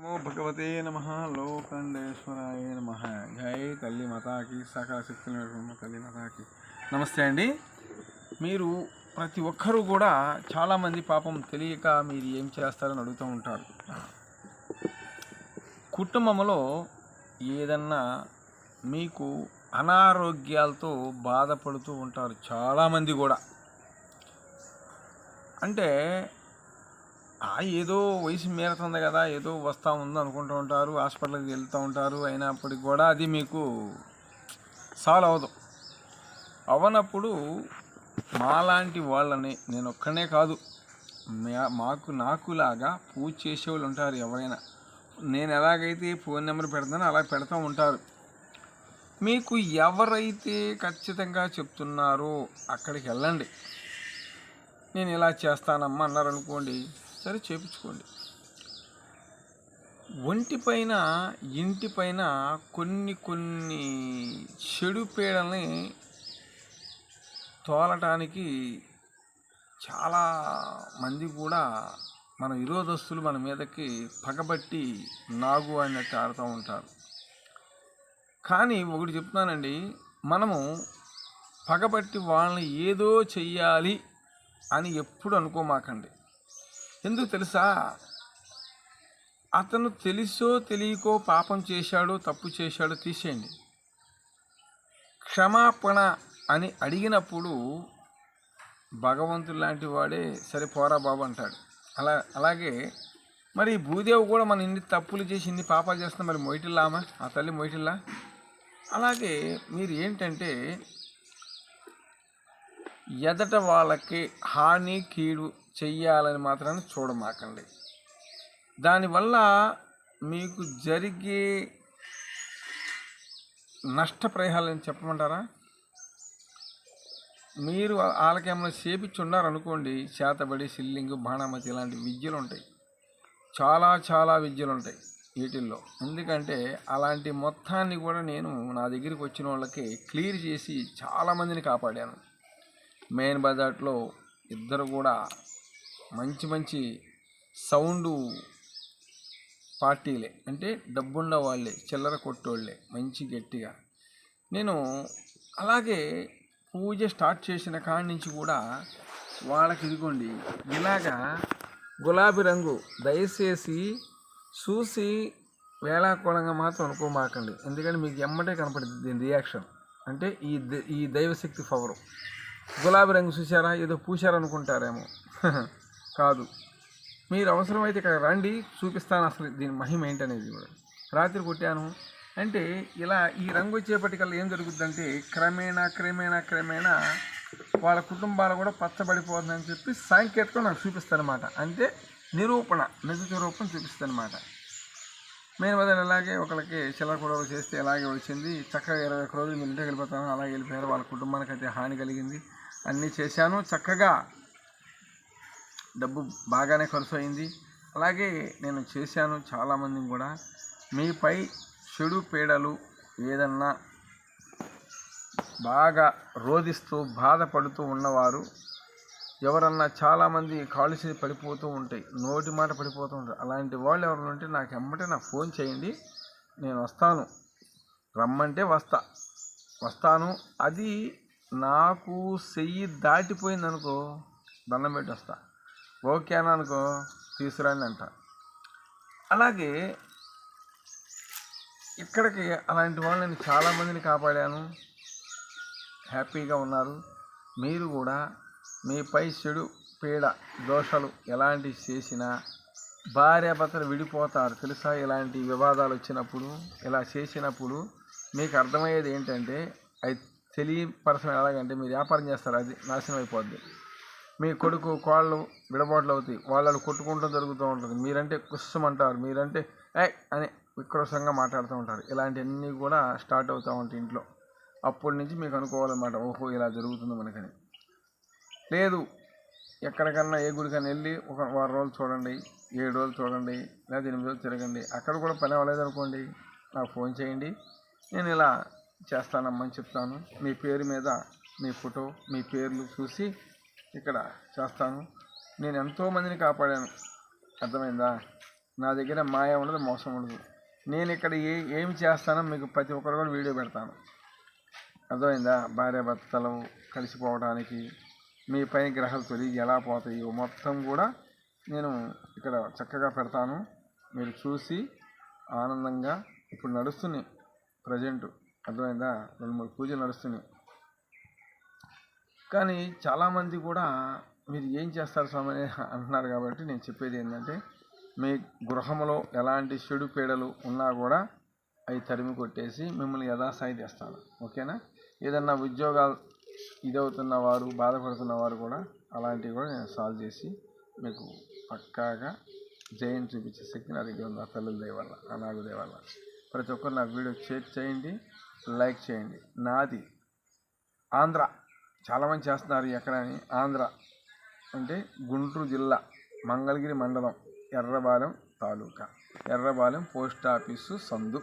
నమో భగవతే నమ లోకండేశ్వరాయ నమ. జై తల్లి మాతాకి సకల శక్తులు తల్లి మాతాకి నమస్తే అండి. మీరు ప్రతి ఒక్కరూ కూడా చాలామంది పాపం తెలియక మీరు ఏం చేస్తారని అడుగుతూ ఉంటారు. కుటుంబంలో ఏదన్నా మీకు అనారోగ్యాలతో బాధపడుతూ ఉంటారు చాలామంది కూడా. అంటే ఏదో వయసు మీరుతుంది కదా, ఏదో వస్తూ ఉంది అనుకుంటూ ఉంటారు, హాస్పిటల్కి వెళ్తూ ఉంటారు. అయినప్పటికి కూడా అది మీకు సాల్వ్ అవ్వదు. అవనప్పుడు మాలాంటి వాళ్ళని, నేను ఒక్కనే కాదు, నాకులాగా పూజ చేసేవాళ్ళు ఉంటారు. ఎవరైనా నేను ఎలాగైతే ఫోన్ నెంబర్ పెడతానో అలా పెడతా ఉంటారు. మీకు ఎవరైతే ఖచ్చితంగా చెప్తున్నారో అక్కడికి వెళ్ళండి. నేను ఇలా చేస్తానమ్మా అన్నారనుకోండి, సరే చేయించుకోండి. ఒంటిపైన ఇంటిపైన కొన్ని చెడు పీడల్ని తోలటానికి చాలా మంది కూడా మన విరోధస్తులు మన మీదకి పగబట్టి నాగు అన్నట్టు ఆడుతూ ఉంటారు. కానీ ఒకటి చెప్తున్నానండి, మనము పగబట్టి వాళ్ళని ఏదో చెయ్యాలి అని ఎప్పుడు అనుకోమాకండి. ఎందుకు తెలుసా? అతను తెలుసో తెలియకో పాపం చేశాడో తప్పు చేశాడో తీసేయండి. క్షమాపణ అని అడిగినప్పుడు భగవంతుడు లాంటి వాడే సరే పోరా బాబు అంటాడు. అలాగే మరి భూదేవి కూడా మన ఇన్ని తప్పులు చేసి ఇన్ని పాపాలు చేస్తున్నా మరి మొయిటిల్లామా? ఆ తల్లి మొయిటిల్లా? అలాగే మీరు ఏంటంటే ఎదట వాళ్ళకి హాని కీడు చెయ్యాలని మాత్రాన్ని చూడమాకండి. దానివల్ల మీకు జరిగే నష్టపరిహారాలని చెప్పమంటారా? మీరు వాళ్ళకేమైనా చేపించున్నారనుకోండి, చేతబడి, సిల్లింగు, బాణామతి ఇలాంటి విద్యలు ఉంటాయి. చాలా విద్యలు ఉంటాయి వీటిల్లో. ఎందుకంటే అలాంటి మొత్తాన్ని కూడా నేను నా దగ్గరికి వచ్చిన వాళ్ళకి క్లియర్ చేసి చాలామందిని కాపాడాను. మెయిన్ బజార్లో ఇద్దరు కూడా మంచి సౌండు పార్టీలే, అంటే డబ్బున్న వాళ్ళే, చిల్లర కొట్టోళ్ళే, మంచి గట్టిగా. నేను అలాగే పూజ స్టార్ట్ చేసిన కాడి నుంచి కూడా వాళ్ళకి ఇదిగోండి ఇలాగా గులాబీ రంగు దయచేసి చూసి వేళాకోళంగా మాత్రం అనుకోమాకండి. ఎందుకంటే మీకు ఎమ్మటే కనపడుతుంది దీని రియాక్షన్. అంటే ఈ దైవశక్తి పవరు. గులాబీ రంగు చూసారా, ఏదో పూసారనుకుంటారేమో. కాదు, మీరు అవసరమైతే ఇక్కడ రండి, చూపిస్తాను అసలు దీని మహిమ ఏంటనేది కూడా. రాత్రి కొట్టాను అంటే ఇలా ఈ రంగు వచ్చేపటికల్లా ఏం జరుగుతుందంటే క్రమేణా వాళ్ళ కుటుంబాలు కూడా పచ్చబడిపోతుందని చెప్పి సాంకేతికం నాకు చూపిస్తానమాట. అంటే నిజ రూపం చూపిస్తానమాట. మెయిన్ వదిన అలాగే ఒకరికి చిల్లర గొడవలు చేస్తే ఎలాగే వచ్చింది. చక్కగా 21 రోజులు మీ ఇంటికి వెళ్ళిపోతాను, అలాగే వెళ్ళిపోయారు. వాళ్ళ కుటుంబానికి అయితే హాని కలిగింది. అన్నీ చేశాను, చక్కగా డబ్బు బాగానే ఖర్చు అయింది. అలాగే నేను చేశాను చాలామందిని కూడా. మీపై చెడు పీడలు ఏదన్నా బాగా రోధిస్తూ బాధపడుతూ ఉన్నవారు ఎవరన్నా, చాలామంది కాళ్ళు చేసి పడిపోతూ ఉంటాయి, నోటి మాట పడిపోతూ ఉంటారు. అలాంటి వాళ్ళు ఎవరు ఉంటే నాకు ఎమ్మటే నాకు ఫోన్ చేయండి, నేను వస్తాను. రమ్మంటే వస్తాను. అది నాకు చెయ్యి దాటిపోయింది అనుకో, దండం పెట్టి వస్తా. ఓకే అని అనుకో, తీసుకురండి అంట. అలాగే ఇక్కడికి అలాంటి వాళ్ళు నేను చాలామందిని కాపాడాను, హ్యాపీగా ఉన్నారు. మీరు కూడా మీపై చెడు పీడ దోషాలు ఎలాంటివి చేసినా భార్యాభర్తలు విడిపోతారు తెలుసా. ఇలాంటి వివాదాలు వచ్చినప్పుడు, ఇలా చేసినప్పుడు మీకు అర్థమయ్యేది ఏంటంటే, అది తెలియపరచడం ఎలాగంటే, మీరు వ్యాపారం చేస్తారు, అది నాశనం అయిపోద్ది. మీ కొడుకు కోళ్ళు విడబాట్లు అవుతాయి, వాళ్ళు కొట్టుకుంటూ జరుగుతూ ఉంటుంది. మీరంటే కుస్సమంటారు, మీరంటే అని విక్రోషంగా మాట్లాడుతూ ఉంటారు. ఇలాంటివన్నీ కూడా స్టార్ట్ అవుతూ ఉంటాయి ఇంట్లో. అప్పటి నుంచి మీకు అనుకోవాలన్నమాట, ఓహో ఇలా జరుగుతుంది మనకని. లేదు, ఎక్కడికన్నా ఏ గుడికన్నా వెళ్ళి ఒక 6 రోజులు చూడండి, 7 రోజులు చూడండి, లేదా 8 రోజులు తిరగండి. అక్కడ కూడా పని అవ్వలేదు అనుకోండి, నాకు ఫోన్ చేయండి, నేను ఇలా చేస్తానమ్మని చెప్తాను. మీ పేరు మీద మీ ఫోటో, మీ పేర్లు చూసి ఇక్కడ చేస్తాను. నేను ఎంతోమందిని కాపాడాను, అర్థమైందా? నా దగ్గర మాయ ఉండదు, మోసం ఉండదు. నేను ఇక్కడ ఏమి చేస్తానో మీకు ప్రతి ఒక్కరు కూడా వీడియో పెడతాను. అర్థమైందా? భార్యాభర్తలు కలిసిపోవడానికి, మీ పైన గ్రహాలు తొలగి ఎలా పోతాయో మొత్తం కూడా నేను ఇక్కడ చక్కగా పెడతాను. మీరు చూసి ఆనందంగా ఇప్పుడు నడుస్తున్నాయి ప్రజెంట్. అర్థమైందా? 2-3 పూజలు నడుస్తున్నాయి. కానీ చాలామంది కూడా మీరు ఏం చేస్తారు స్వామి అని అంటున్నారు. కాబట్టి నేను చెప్పేది ఏంటంటే, మీ గృహంలో ఎలాంటి చెడు పీడలు ఉన్నా కూడా అవి తరిమి కొట్టేసి మిమ్మల్ని యథాస్థాయి తెస్తాను. ఓకేనా? ఏదన్నా ఉద్యోగాలు ఇదవుతున్న వారు, బాధపడుతున్న వారు కూడా అలాంటివి కూడా నేను సాల్వ్ చేసి మీకు పక్కాగా జయం చూపించే శక్తి నా దగ్గర ఉంది. ఆ తల్లుల దయ వల్ల, ఆ నాగు దయ వల్ల. ప్రతి ఒక్కరు నా వీడియో షేర్ చేయండి, లైక్ చేయండి. నాది ఆంధ్ర, చాలామంది చేస్తున్నారు. ఎక్కడ అని? ఆంధ్ర అంటే గుంటూరు జిల్లా, మంగళగిరి మండలం, ఎర్రబాలెం తాలూకా, ఎర్రబాలెం పోస్ట్ ఆఫీసు సందు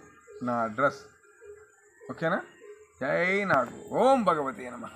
నా అడ్రస్. ఓకేనా? జై నాగు. ఓం భగవతే నమః.